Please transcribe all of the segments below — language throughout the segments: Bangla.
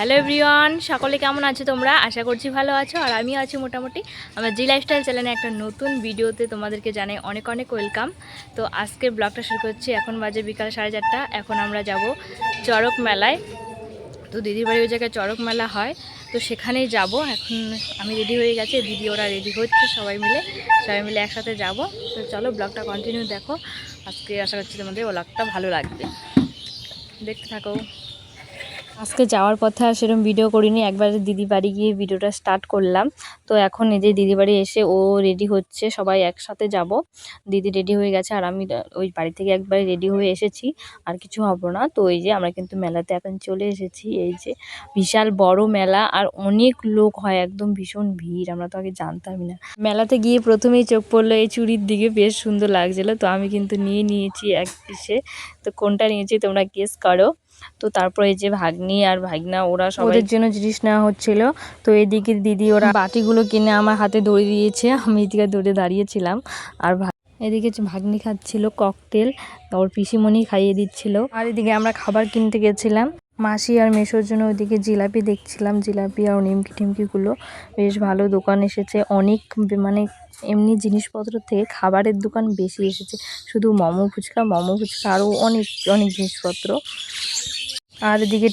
হ্যালো এভরিওয়ান, সকলে কেমন আছো তোমরা? আশা করছি ভালো আছো আর আমিও আছি মোটামুটি। আমার জি লাইফস্টাইল চ্যানেলে একটা নতুন ভিডিওতে তোমাদেরকে জানাই অনেক অনেক ওয়েলকাম। তো আজকের ব্লগটা শুরু করছি। এখন বাজে বিকাল 4:30। এখন আমরা যাব চড়ক মেলায়। তো দিদির বাড়ি ওই জায়গায় চড়ক মেলা হয়, তো সেখানেই যাব। এখন আমি রেডি হয়ে গেছি, দিদি ওরা রেডি হচ্ছে, সবাই মিলে একসাথে যাব। তো চলো ব্লগটা কন্টিনিউ দেখো। আজকে আশা করছি তোমাদের ব্লগটা ভালো লাগবে, দেখতে থাকো। আজকে যাওয়ার পথে আর সেরকম ভিডিও করিনি, একবারে দিদি বাড়ি গিয়ে ভিডিওটা স্টার্ট করলাম। তো এখন এই যে দিদি বাড়ি এসে ও রেডি হচ্ছে, সবাই একসাথে যাব। দিদি রেডি হয়ে গেছে আর আমি ওই বাড়ি থেকে একবারে রেডি হয়ে এসেছি, আর কিছু হব না। তো এই যে আমরা কিন্তু মেলাতে এখন চলে এসেছি। এই যে বিশাল বড় মেলা আর অনেক লোক হয়, একদম ভীষণ ভিড়, আমরা তো আগে জানতামই না। মেলাতে গিয়ে প্রথমেই চোখ পড়লো এই চুড়ির দিকে, বেশ সুন্দর লাগছিলো। তো আমি কিন্তু নিয়েছি এক পিসে। তো কোনটা নিয়েছি তোমরা গেস করো। তো তারপরে এই যে ভাগ্নি আর ভাগনা ওরা সবার জন্য জিনিস নেওয়া হচ্ছিল। তো এদিকে দিদি ওরা বাটিগুলো কিনে আমার হাতে দড়ি দিয়েছে, আমি এদিকে দৌড়ে দাঁড়িয়েছিলাম। আর এদিকে ভাগ্নি খাচ্ছিল ককটেল, ওর পিসিমণি খাইয়ে দিচ্ছিল। আর এদিকে আমরা খাবার কিনতে গেছিলাম মাসি আর মেশোর জন্য। ওইদিকে জিলাপি দেখছিলাম, জিলাপি আর নিমকি টিমকিগুলো। বেশ ভালো দোকান এসেছে, অনেক মানে এমনি জিনিসপত্র থেকে খাবারের দোকান বেশি এসেছে। শুধু মোমো ফুচকা আরও অনেক অনেক জিনিসপত্র। আর এদিকে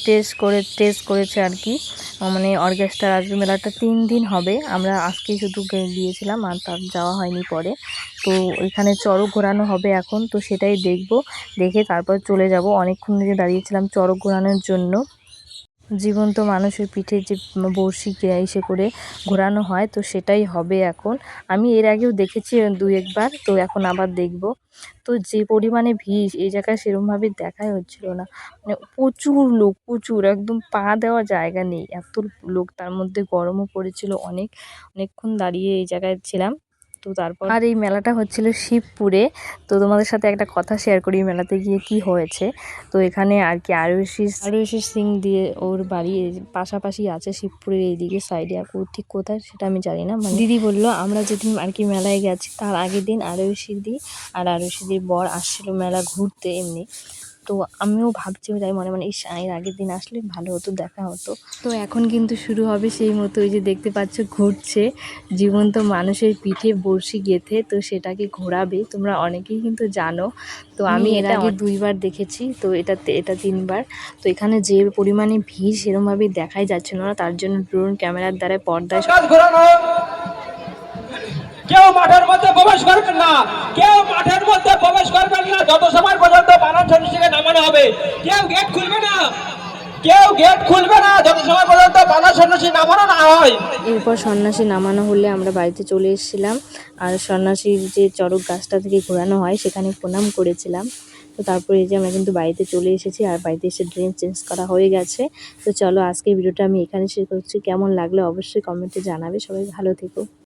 টেস্ট করেছে আর কি, মানে অর্কেস্ট্রা আসবে। মেলাটা 3 দিন হবে, আমরা আজকেই শুধু গিয়েছিলাম আর তার যাওয়া হয়নি পরে। তো ওইখানে চড়ক ঘোরানো হবে এখন, তো সেটাই দেখে তারপর চলে যাব। অনেকক্ষণ থেকে দাঁড়িয়েছিলাম চড়ক ঘোরানোর জন্য। জীবন্ত মানুষের পিঠে যে বড়শি ইসে করে ঘোরানো হয়, তো সেটাই হবে এখন। আমি এর আগেও দেখেছি 2-1 বার, তো এখন আবার দেখব। তো যে পরিমাণে ভিড় এই জায়গায় সেরকমভাবে দেখাই হচ্ছিল না, মানে প্রচুর লোক, প্রচুর, একদম পা দেওয়া জায়গা নেই, এত লোক। তার মধ্যে গরমও পড়েছিল অনেকক্ষণ দাঁড়িয়ে এই জায়গায় ছিলাম। তো তারপর আর এই মেলাটা হচ্ছিল শিবপুরে। তো তোমাদের সাথে একটা কথা শেয়ার করি মেলাতে গিয়ে কি হয়েছে। তো এখানে আর কি আরুষি সিং দিয়ে ওর বাড়ি পাশাপাশি আছে, শিবপুরের এইদিকে সাইডে। আর ঠিক কোথায় সেটা আমি জানি না। মানে দিদি বললো আমরা যেদিন আর কি মেলায় গেছি তার আগের দিন আরুষিদির বর আসছিল মেলা ঘুরতে এমনি। তো আমিও ভাবছি, তাই মনে মনে এর আগের দিন আসলে ভালো হতো, দেখা হতো। তো এখন কিন্তু শুরু হবে সেই মতো। ওই যে দেখতে পাচ্ছ ঘুরছে, জীবন্ত মানুষের পিঠে বড়শি গেঁথে, তো সেটাকে ঘোরাবে। তোমরা অনেকেই কিন্তু জানো। তো আমি এর আগে 2 বার দেখেছি, তো এটা 3বার। তো এখানে যে পরিমাণে ভিড় সেরকমভাবে দেখাই যাচ্ছে না, তার জন্য ড্রোন ক্যামেরার দ্বারা পর্দায় কেউ মাঠের মধ্যে প্রবেশ করবেন না, যত সময় পর্যন্ত বানান সন্ন্যাসীকে নামানো হবে। কেউ গেট খুলবে না যত সময় পর্যন্ত বানান সন্ন্যাসী নামানো না হয়। এরপর সন্ন্যাসী নামানো হলে আমরা বাড়িতে চলে এসেছিলাম। আর সন্ন্যাসীর যে চড়ক গাছটা থেকে ঘোরানো হয় সেখানে প্রণাম করেছিলাম। তো তারপরে এই যে আমরা কিন্তু বাড়িতে চলে এসেছি, আর বাড়িতে এসে ড্রেস চেঞ্জ করা হয়ে গেছে। তো চলো আজকে ভিডিওটা আমি এখানে শেষ করছি। কেমন লাগলো অবশ্যই কমেন্টে জানাবে। সবাই ভালো থেকো।